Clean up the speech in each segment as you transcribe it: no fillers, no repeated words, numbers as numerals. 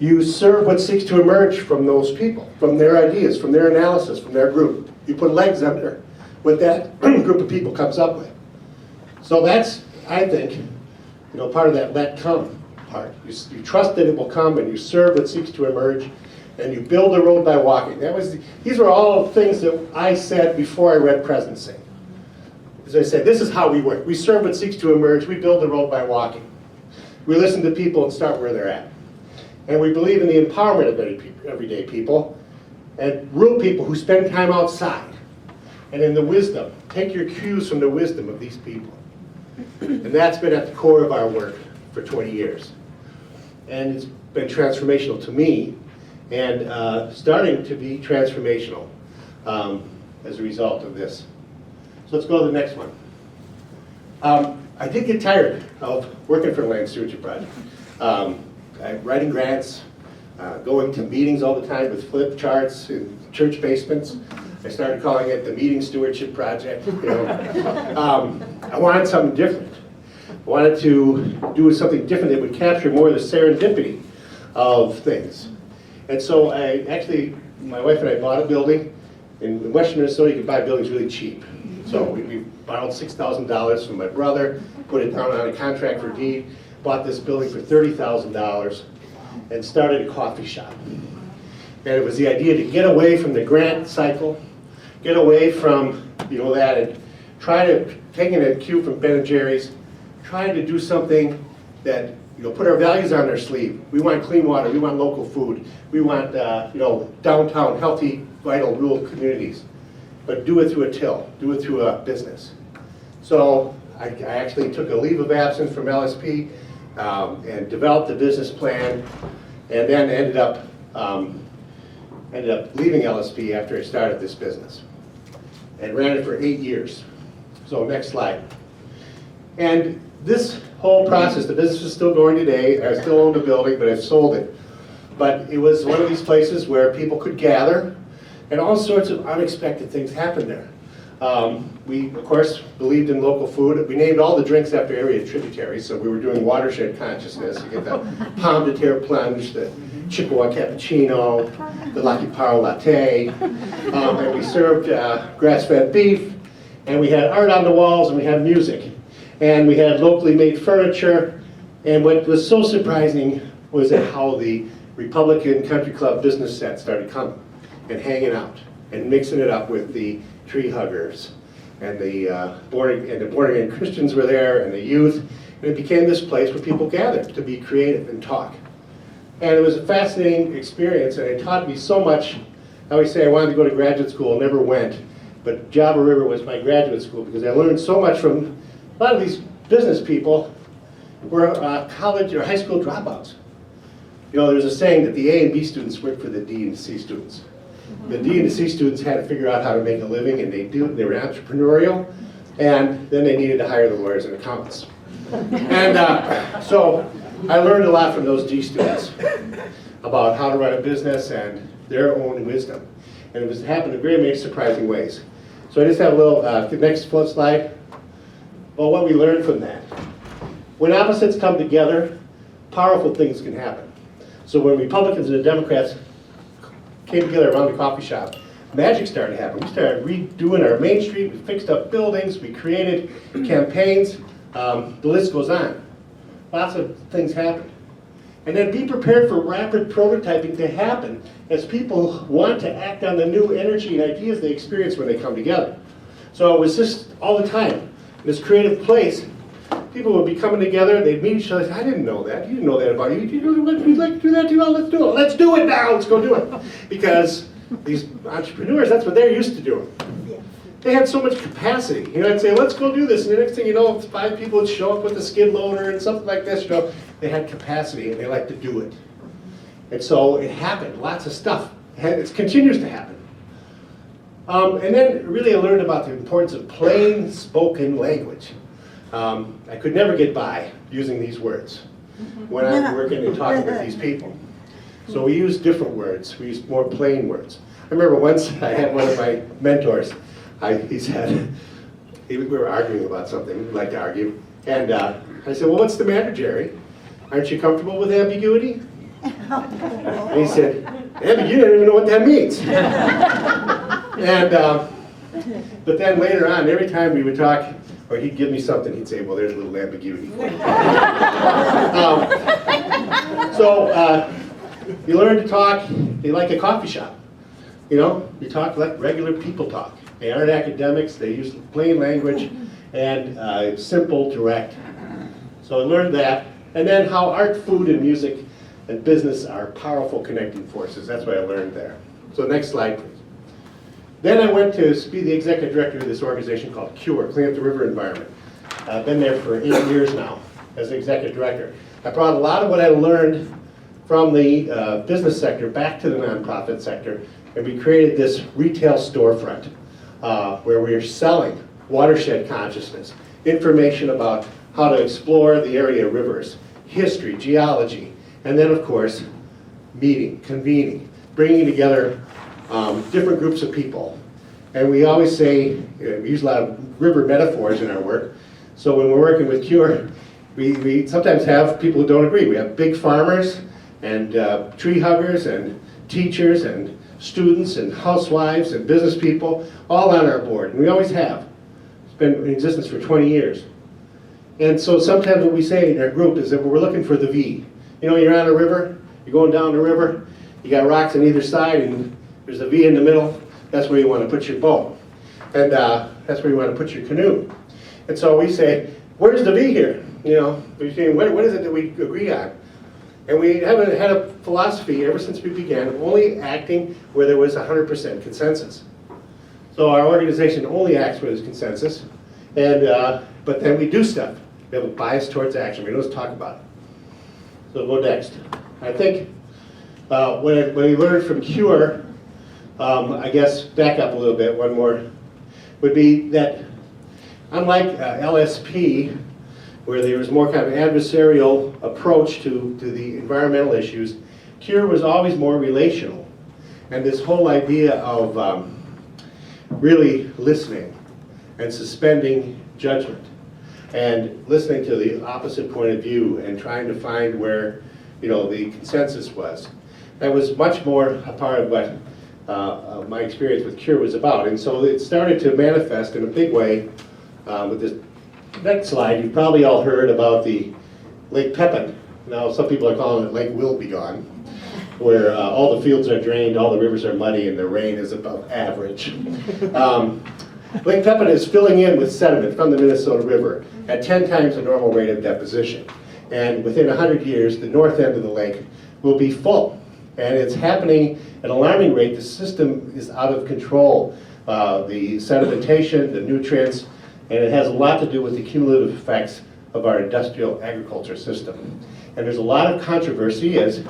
You serve what seeks to emerge from those people, from their ideas, from their analysis, from their group. You put legs under what that group of people comes up with. So that's, I think, part of that let come part. You trust that it will come, and you serve what seeks to emerge, and you build the road by walking. These were all things that I said before I read Presidency. As I said, this is how we work. We serve what seeks to emerge. We build the road by walking. We listen to people and start where they're at. And we believe in the empowerment of everyday people and real people who spend time outside. And in the wisdom, take your cues from the wisdom of these people. And that's been at the core of our work for 20 years. And it's been transformational to me, and starting to be transformational as a result of this. So let's go to the next one. I did get tired of working for the Land Stewardship Project. Writing grants, going to meetings all the time with flip charts in church basements. I started calling it the Meeting Stewardship Project. I wanted something different. I wanted to do something different that would capture more of the serendipity of things. And so my wife and I bought a building. In western Minnesota, you could buy buildings really cheap. So we borrowed $6,000 from my brother, put it down on a contract for deed, bought this building for $30,000, and started a coffee shop. And it was the idea to get away from the grant cycle, get away from that, and try to, taking a cue from Ben & Jerry's, trying to do something that, put our values on their sleeve. We want clean water, we want local food, we want, downtown, healthy, vital, rural communities. But do it through a till, do it through a business. So I actually took a leave of absence from LSP and developed a business plan, and then ended up leaving LSP after I started this business, and ran it for 8 years. So next slide. And this whole process, the business is still going today. I still own the building, but I've sold it. But it was one of these places where people could gather, and all sorts of unexpected things happened there. We, of course, believed in local food. We named all the drinks after area tributaries, so we were doing watershed consciousness. You get the Pomme de Terre Plunge, the Chippewa Cappuccino, the Lucky Paro Latte, and we served grass-fed beef, and we had art on the walls, and we had music, and we had locally made furniture. And what was so surprising was how the Republican Country Club business set started coming and hanging out and mixing it up with the tree huggers, and the born-again Christians were there, and the youth, and it became this place where people gathered to be creative and talk. And it was a fascinating experience, and it taught me so much. I always say I wanted to go to graduate school, never went, but Java River was my graduate school because I learned so much from a lot of these business people who were college or high school dropouts. There's a saying that the A and B students work for the D and C students. The D and the C students had to figure out how to make a living, and they were entrepreneurial, and then they needed to hire the lawyers and accountants. And so I learned a lot from those D students about how to run a business and their own wisdom. And it happened in very many surprising ways. So I just have a little, next slide. Well, what we learned from that. When opposites come together, powerful things can happen. So when Republicans and the Democrats came together around the coffee shop, magic started happening. We started redoing our Main Street, we fixed up buildings, we created campaigns, the list goes on. Lots of things happened. And then be prepared for rapid prototyping to happen as people want to act on the new energy and ideas they experience when they come together. So it was just all the time, in this creative place, people would be coming together, they'd meet each other, I didn't know that, you didn't know that about you, you'd like to do that too, well, let's do it, let's do it now, let's go do it. Because these entrepreneurs, that's what they're used to doing. They had so much capacity. I'd say, let's go do this, and the next thing you know, 5 people would show up with a skid loader and something like this, They had capacity, and they liked to do it. And so it happened, lots of stuff. It continues to happen. And then really I learned about the importance of plain spoken language. I could never get by using these words when I'm working and talking with these people. So we used different words. We used more plain words. I remember once I had one of my mentors. He said, we were arguing about something. We like to argue. And I said, well, what's the matter, Jerry? Aren't you comfortable with ambiguity? And he said, Abby, you don't even know what that means. And, but then later on, every time we would talk, or he'd give me something, he'd say, well, there's a little ambiguity for you. So you learn to talk like a coffee shop. You know, you talk like regular people talk. They aren't academics, they use plain language and simple, direct. So I learned that. And then how art, food, and music and business are powerful connecting forces. That's what I learned there. So next slide, please. Then I went to be the executive director of this organization called CURE, Clean Up the River Environment. I've been there for 8 years now as executive director. I brought a lot of what I learned from the business sector back to the nonprofit sector, and we created this retail storefront where we are selling watershed consciousness, information about how to explore the area of rivers, history, geology, and then of course, meeting, convening, bringing together different groups of people. And we always say, we use a lot of river metaphors in our work. So when we're working with CURE, we sometimes have people who don't agree. We have big farmers and tree huggers and teachers and students and housewives and business people all on our board. And we always have. It's been in existence for 20 years. And so sometimes what we say in our group is that we're looking for the V. You know, you're on a river, you're going down the river, you got rocks on either side, and there's a V in the middle. That's where you want to put your boat. And that's where you want to put your canoe. And so we say, where's the V here? You know, we're saying, what is it that we agree on? And we haven't had a philosophy ever since we began, only acting where there was 100% consensus. So our organization only acts where there's consensus, and but then we do stuff. We have a bias towards action. We don't just talk about it. So go next. I think when we learned from CURE, I guess back up a little bit, one more, would be that unlike LSP, where there was more kind of adversarial approach to the environmental issues, CURE was always more relational. And this whole idea of really listening and suspending judgment and listening to the opposite point of view and trying to find where, you know, the consensus was. That was much more a part of what my experience with CURE was about. And so it started to manifest in a big way with this next slide. You've probably all heard about the Lake Pepin. Now some people are calling it Lake Will-Be-Gone, where all the fields are drained, all the rivers are muddy, and the rain is above average. Lake Pepin is filling in with sediment from the Minnesota River at 10 times the normal rate of deposition. And within 100 years, the north end of the lake will be full. And it's happening at an alarming rate. The system is out of control. The sedimentation, the nutrients, and it has a lot to do with the cumulative effects of our industrial agriculture system. And there's a lot of controversy as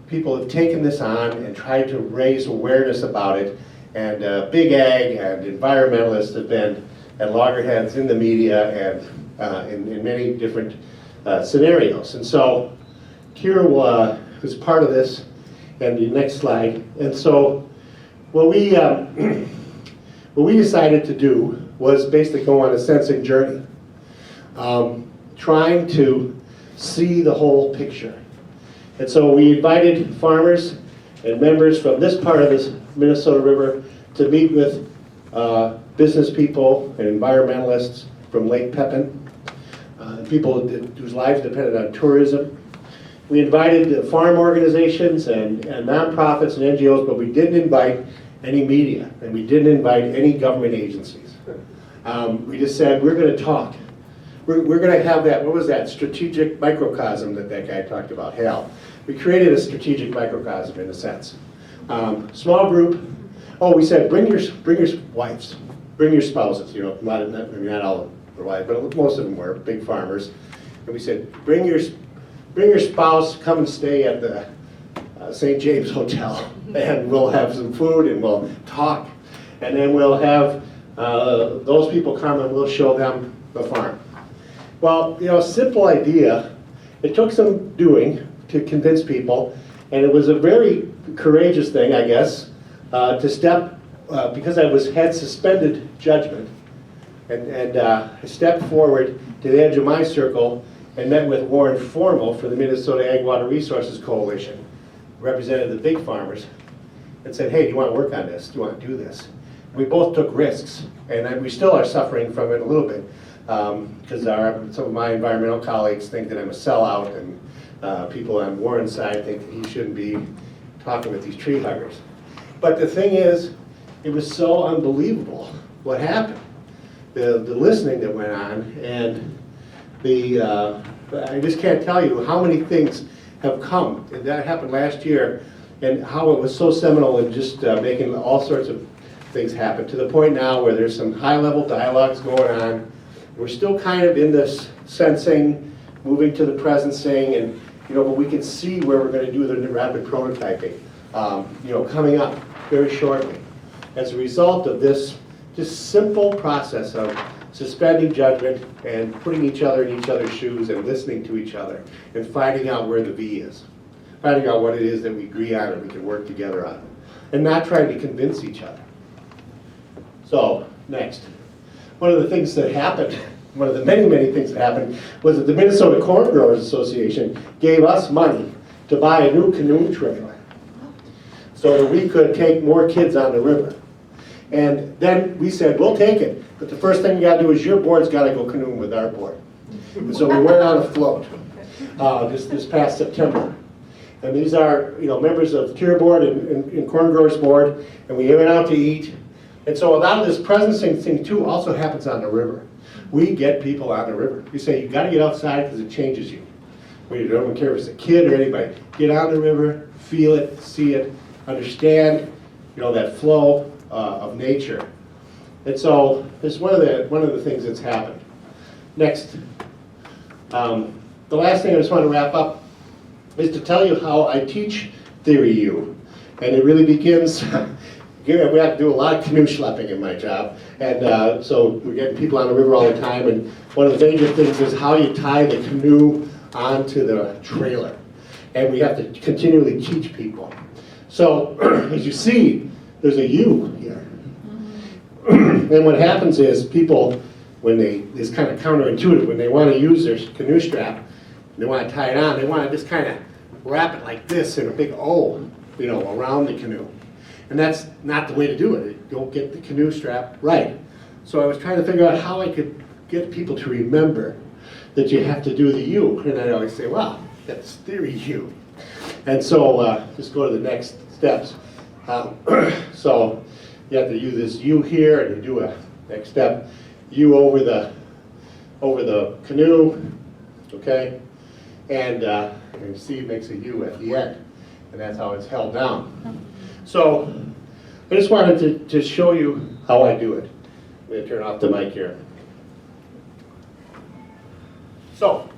people have taken this on and tried to raise awareness about it. And Big Ag and environmentalists have been at loggerheads in the media and in many different scenarios. And so CURE was part of this. And the next slide. And so what we decided to do was basically go on a sensing journey, trying to see the whole picture. And so we invited farmers and members from this part of this Minnesota River to meet with business people and environmentalists from Lake Pepin, people whose lives depended on tourism. We invited farm organizations and nonprofits and NGOs, but we didn't invite any media, and we didn't invite any government agencies. We just said, we're going to talk. We're going to have that, what was that, strategic microcosm that guy talked about, Hal. We created a strategic microcosm in a sense. Small group. Oh, we said, bring your wives, bring your spouses. You know, not all of their wives, but most of them were big farmers. And we said, bring your spouse, come and stay at the St. James Hotel, and we'll have some food and we'll talk. And then we'll have those people come and we'll show them the farm. Well, you know, simple idea. It took some doing to convince people, and it was a very courageous thing, I guess, to step, because I had suspended judgment, and I stepped forward to the edge of my circle and met with Warren Formal for the Minnesota Ag Water Resources Coalition. represented the big farmers and said, hey, do you want to work on this? Do you want to do this? We both took risks, and we still are suffering from it a little bit, because some of my environmental colleagues think that I'm a sellout, and people on Warren's side think that he shouldn't be talking with these tree huggers. But the thing is, it was so unbelievable what happened. The listening that went on, and I just can't tell you how many things have come. And that happened last year, and how it was so seminal in just making all sorts of things happen, to the point now where there's some high-level dialogues going on. We're still kind of in this sensing, moving to the presencing, and but we can see where we're going to do the rapid prototyping, coming up very shortly, as a result of this just simple process of suspending judgment and putting each other in each other's shoes and listening to each other and finding out where the V is, finding out what it is that we agree on and we can work together on, and not trying to convince each other. So, next. One of the things that happened, one of the many, many things that happened, was that the Minnesota Corn Growers Association gave us money to buy a new canoe trailer so that we could take more kids on the river. And then we said, we'll take it, but the first thing you gotta do is your board's gotta go canoeing with our board. And so we went on a float this past September. And these are members of Tier Board and Corn Growers Board, and we went out to eat. And so a lot of this presencing thing too also happens on the river. We get people on the river. We say, you gotta get outside because it changes you. We don't care if it's a kid or anybody. Get on the river, feel it, see it, understand that flow of nature. And so this is one of the things that's happened. Next, the last thing I just want to wrap up is to tell you how I teach Theory U. And it really begins, we have to do a lot of canoe schlepping in my job. And so we're getting people on the river all the time. And one of the major things is how you tie the canoe onto the trailer. And we have to continually teach people. So as you see, there's a U here. And what happens is people, it's kind of counterintuitive, when they want to use their canoe strap, and they want to tie it on, they want to just kind of wrap it like this in a big O, around the canoe. And that's not the way to do it. You don't get the canoe strap right. So I was trying to figure out how I could get people to remember that you have to do the U. And I always say, wow, that's Theory U. And so just go to the next steps. So you have to use this U here, and you do a next step U over the canoe, okay? And you see it makes a U at the end, and that's how it's held down. So I just wanted to show you how I do it. I'm going to turn off the mic here. So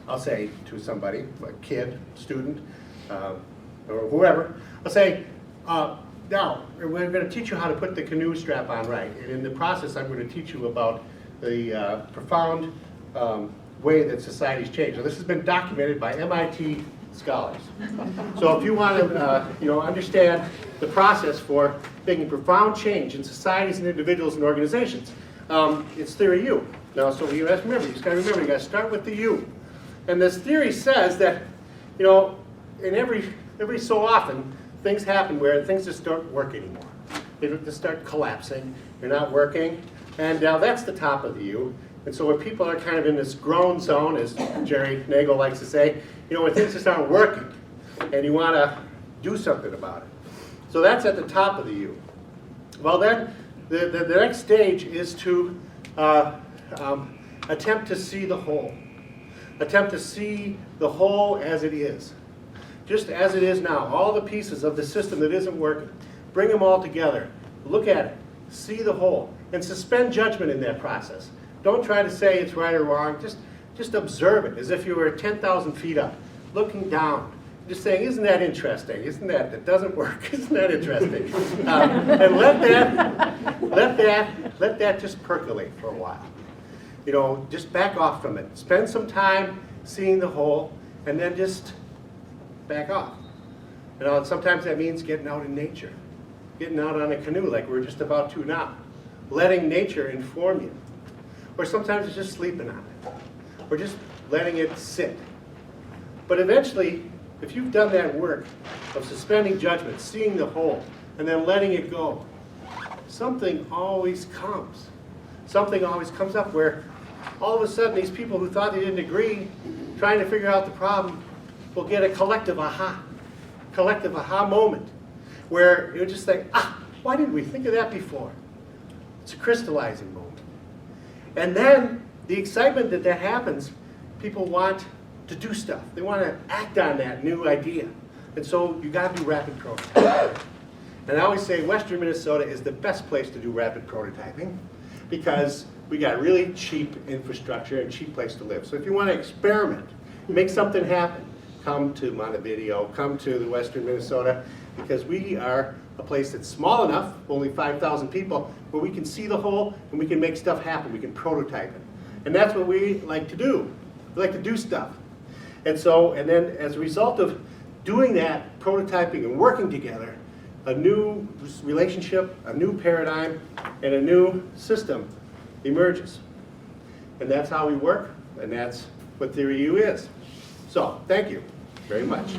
I'll say to somebody, a kid, student, or whoever, I'll say, now, we're going to teach you how to put the canoe strap on right. And in the process, I'm going to teach you about the profound way that society's changed. Now, this has been documented by MIT scholars. So if you want to understand the process for making profound change in societies and individuals and organizations, it's Theory U. Now, so you have to remember, you got to start with the U. And this theory says that, in every so often, things happen where things just don't work anymore. They just start collapsing. You're not working. And now that's the top of the U. And so when people are kind of in this groan zone, as Jerry Nagel likes to say, when things just aren't working and you want to do something about it. So that's at the top of the U. Well, then the next stage is to attempt to see the whole. Attempt to see the whole as it is. Just as it is now, all the pieces of the system that isn't working, bring them all together, look at it, see the whole, and suspend judgment in that process. Don't try to say it's right or wrong, just observe it as if you were 10,000 feet up, looking down, just saying, isn't that interesting? Isn't that doesn't work, isn't that interesting? And let that just percolate for a while. Just back off from it. Spend some time seeing the whole, and then just back off. Sometimes that means getting out in nature, getting out on a canoe like we're just about to now, letting nature inform you. Or sometimes it's just sleeping on it, or just letting it sit. But eventually, if you've done that work of suspending judgment, seeing the whole, and then letting it go, something always comes. Something always comes up where all of a sudden these people who thought they didn't agree, trying to figure out the problem, will get a collective aha moment where you're just like, why didn't we think of that before? It's a crystallizing moment. And then the excitement that happens, people want to do stuff. They want to act on that new idea. And so you got to do rapid prototyping. And I always say Western Minnesota is the best place to do rapid prototyping because we got really cheap infrastructure and cheap place to live. So if you want to experiment, make something happen, come to Montevideo, come to the Western Minnesota, because we are a place that's small enough, only 5,000 people, where we can see the whole and we can make stuff happen. We can prototype it. And that's what we like to do. We like to do stuff. And so, and then as a result of doing that, prototyping and working together, a new relationship, a new paradigm, and a new system emerges. And that's how we work, and that's what Theory U is. So, thank you very much.